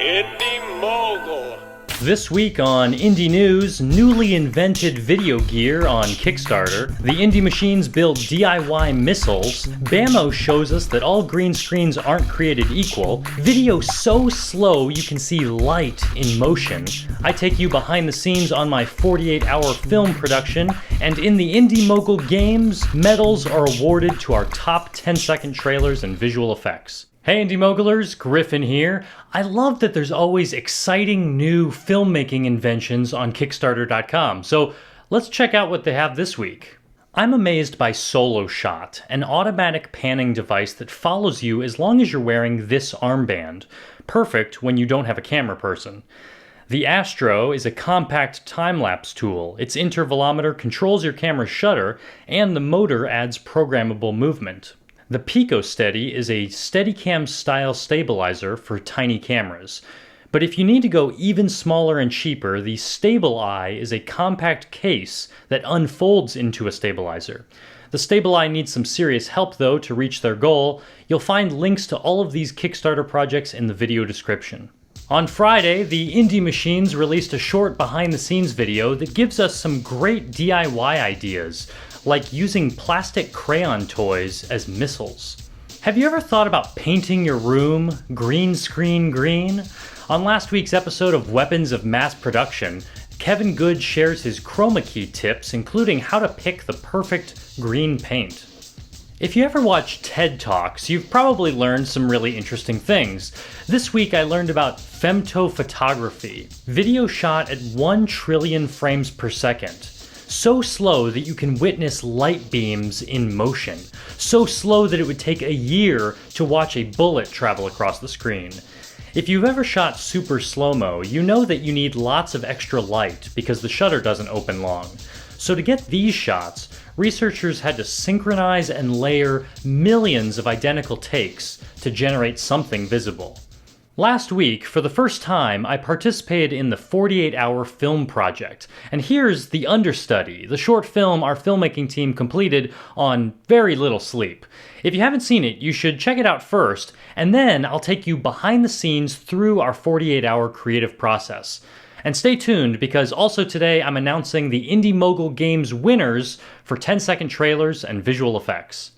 Indy Mogul. This week on Indie News, newly invented video gear on Kickstarter, the Indie Machines build DIY missiles, Bammo shows us that all green screens aren't created equal, video so slow you can see light in motion, I take you behind the scenes on my 48-hour film production, and in the Indy Mogul Games, medals are awarded to our top 10-second trailers and visual effects. Hey Indy Mogulers, Griffin here. I love that there's always exciting new filmmaking inventions on Kickstarter.com, so let's check out what they have this week. I'm amazed by Solo Shot, an automatic panning device that follows you as long as you're wearing this armband. Perfect when you don't have a camera person. The Astro is a compact time-lapse tool. Its intervalometer controls your camera's shutter, and the motor adds programmable movement. The PicoSteady is a Steadicam style stabilizer for tiny cameras. But if you need to go even smaller and cheaper, the Stable Eye is a compact case that unfolds into a stabilizer. The Stable Eye needs some serious help though to reach their goal. You'll find links to all of these Kickstarter projects in the video description. On Friday, the Indie Machines released a short behind-the-scenes video that gives us some great DIY ideas, like using plastic crayon toys as missiles. Have you ever thought about painting your room green screen green? On last week's episode of Weapons of Mass Production, Kevin Good shares his chroma key tips, including how to pick the perfect green paint. If you ever watch TED Talks, you've probably learned some really interesting things. This week I learned about fempto-photography, video shot at 1 trillion frames per second. So slow that you can witness light beams in motion. So slow that it would take a year to watch a bullet travel across the screen. If you've ever shot super slow-mo, you know that you need lots of extra light because the shutter doesn't open long. So to get these shots, researchers had to synchronize and layer millions of identical takes to generate something visible. Last week, for the first time, I participated in the 48-hour film project, and here's the understudy, the short film our filmmaking team completed on very little sleep. If you haven't seen it, you should check it out first, and then I'll take you behind the scenes through our 48-hour creative process. And stay tuned, because also today I'm announcing the Indy Mogul Games winners for 10-second trailers and visual effects.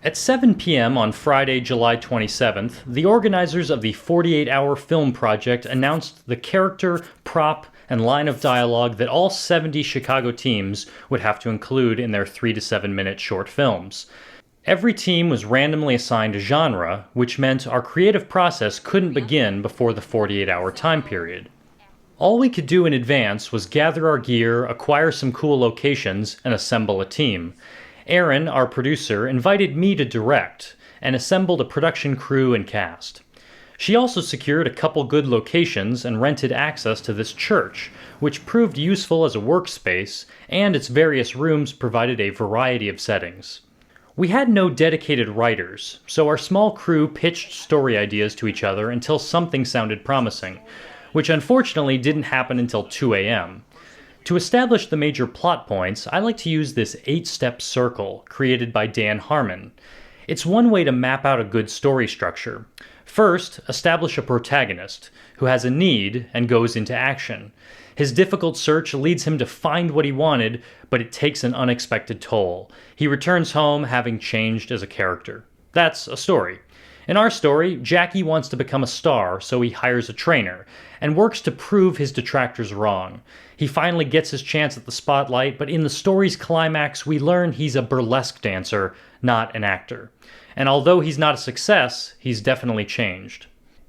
At 7 p.m. on Friday, July 27th, the organizers of the 48-hour film project announced the character, prop, and line of dialogue that all 70 Chicago teams would have to include in their 3 to 7 minute short films. Every team was randomly assigned a genre, which meant our creative process couldn't begin before the 48-hour time period. All we could do in advance was gather our gear, acquire some cool locations, and assemble a team. Aaron, our producer, invited me to direct, and assembled a production crew and cast. She also secured a couple good locations and rented access to this church, which proved useful as a workspace, and its various rooms provided a variety of settings. We had no dedicated writers, so our small crew pitched story ideas to each other until something sounded promising, which unfortunately didn't happen until 2 a.m. To establish the major plot points, I like to use this 8-step circle created by Dan Harmon. It's one way to map out a good story structure. First, establish a protagonist who has a need and goes into action. His difficult search leads him to find what he wanted, but it takes an unexpected toll. He returns home having changed as a character. That's a story. In our story, Jackie wants to become a star, so he hires a trainer, and works to prove his detractors wrong. He finally gets his chance at the spotlight, but in the story's climax, we learn he's a burlesque dancer, not an actor. And although he's not a success, he's definitely changed.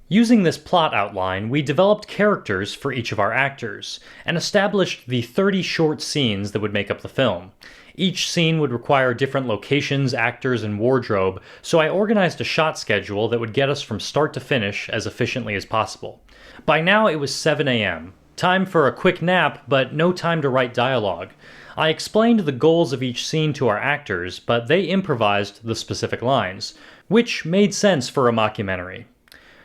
Using this plot outline, we developed characters for each of our actors, and established the 30 short scenes that would make up the film. Each scene would require different locations, actors, and wardrobe, so I organized a shot schedule that would get us from start to finish as efficiently as possible. By now it was 7 a.m. Time for a quick nap, but no time to write dialogue. I explained the goals of each scene to our actors, but they improvised the specific lines, which made sense for a mockumentary.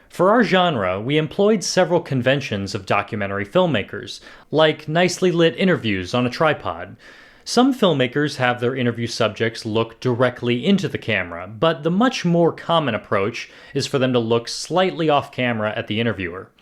For our genre, we employed several conventions of documentary filmmakers, like nicely lit interviews on a tripod. Some filmmakers have their interview subjects look directly into the camera, but the much more common approach is for them to look slightly off camera at the interviewer.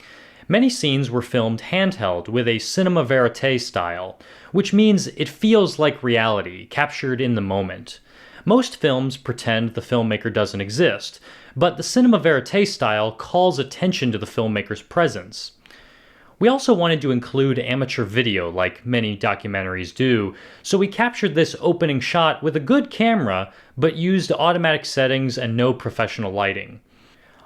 Many scenes were filmed handheld with a cinema verite style, which means it feels like reality, captured in the moment. Most films pretend the filmmaker doesn't exist, but the cinema verite style calls attention to the filmmaker's presence. We also wanted to include amateur video like many documentaries do, so we captured this opening shot with a good camera, but used automatic settings and no professional lighting.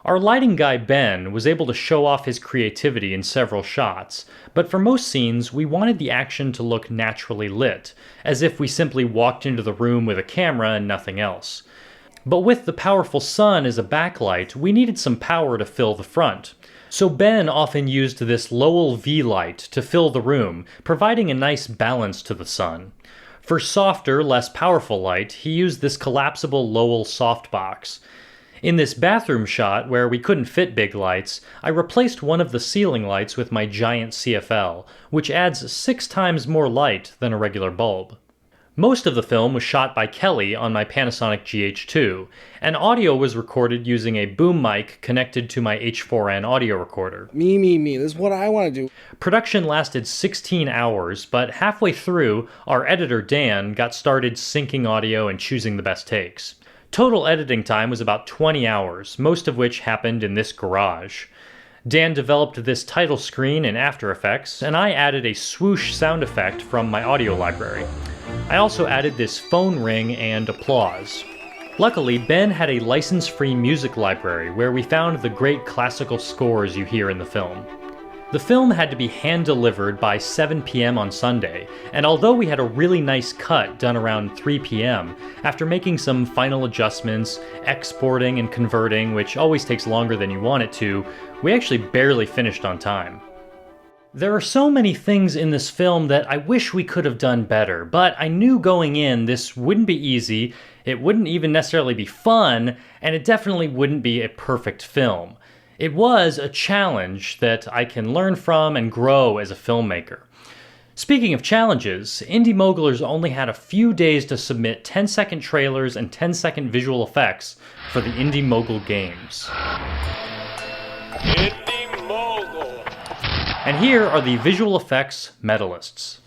Our lighting guy Ben was able to show off his creativity in several shots, but for most scenes we wanted the action to look naturally lit, as if we simply walked into the room with a camera and nothing else. But with the powerful sun as a backlight, we needed some power to fill the front. So Ben often used this Lowell V light to fill the room, providing a nice balance to the sun. For softer, less powerful light, he used this collapsible Lowell softbox. In this bathroom shot, where we couldn't fit big lights, I replaced one of the ceiling lights with my giant CFL, which adds 6 times more light than a regular bulb. Most of the film was shot by Kelly on my Panasonic GH2, and audio was recorded using a boom mic connected to my H4n audio recorder. Me. This is what I want to do. Production lasted 16 hours, but halfway through, our editor Dan got started syncing audio and choosing the best takes. Total editing time was about 20 hours, most of which happened in this garage. Dan developed this title screen in After Effects, and I added a swoosh sound effect from my audio library. I also added this phone ring and applause. Luckily, Ben had a license-free music library where we found the great classical scores you hear in the film. The film had to be hand-delivered by 7 p.m. on Sunday, and although we had a really nice cut done around 3 p.m., after making some final adjustments, exporting and converting, which always takes longer than you want it to, we actually barely finished on time. There are so many things in this film that I wish we could have done better, but I knew going in this wouldn't be easy, it wouldn't even necessarily be fun, and it definitely wouldn't be a perfect film. It was a challenge that I can learn from and grow as a filmmaker. Speaking of challenges, Indy Mogulers only had a few days to submit 10-second trailers and 10-second visual effects for the Indy Mogul Games. Indy Mogul. And here are the visual effects medalists.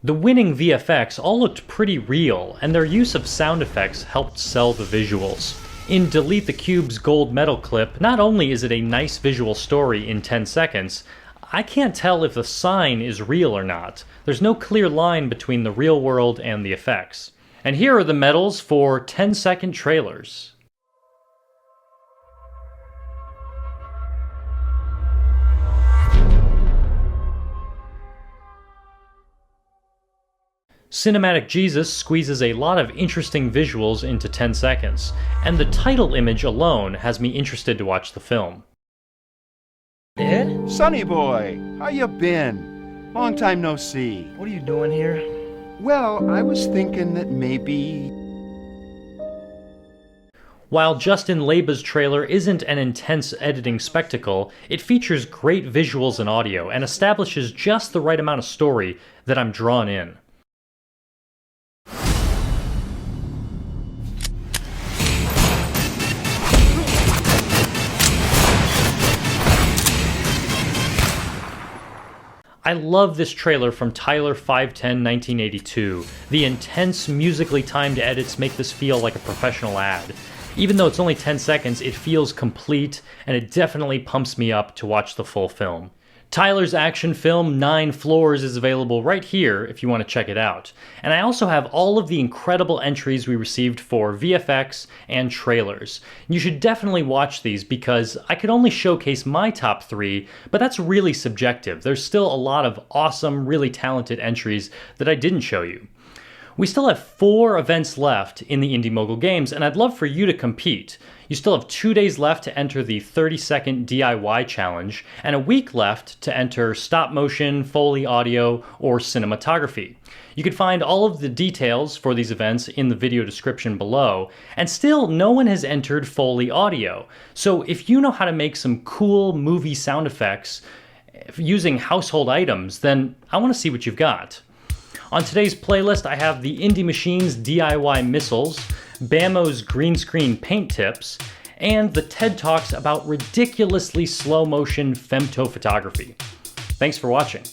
The winning VFX all looked pretty real, and their use of sound effects helped sell the visuals. In Delete the Cube's gold medal clip, not only is it a nice visual story in 10 seconds, I can't tell if the sign is real or not. There's no clear line between the real world and the effects. And here are the medals for 10-second trailers. Cinematic Jesus squeezes a lot of interesting visuals into 10 seconds, and the title image alone has me interested to watch the film. Ed? Sonny boy, how you been? Long time no see. What are you doing here? Well, I was thinking that maybe... While Justin Leiba's trailer isn't an intense editing spectacle, it features great visuals and audio and establishes just the right amount of story that I'm drawn in. I love this trailer from Tyler 510 1982. The intense, musically timed edits make this feel like a professional ad. Even though it's only 10 seconds, it feels complete, and it definitely pumps me up to watch the full film. Tyler's action film 9 Floors is available right here if you want to check it out. And I also have all of the incredible entries we received for VFX and trailers. You should definitely watch these because I could only showcase my top 3, but that's really subjective. There's still a lot of awesome, really talented entries that I didn't show you. We still have 4 events left in the Indy Mogul Games, and I'd love for you to compete. You still have 2 days left to enter the 30-second DIY challenge, and a week left to enter stop motion, Foley audio, or cinematography. You can find all of the details for these events in the video description below, and still no one has entered Foley audio. So if you know how to make some cool movie sound effects using household items, then I want to see what you've got. On today's playlist, I have the Indy Machines DIY missiles, Bammo's green screen paint tips, and the TED Talks about ridiculously slow motion femto-photography. Thanks for watching.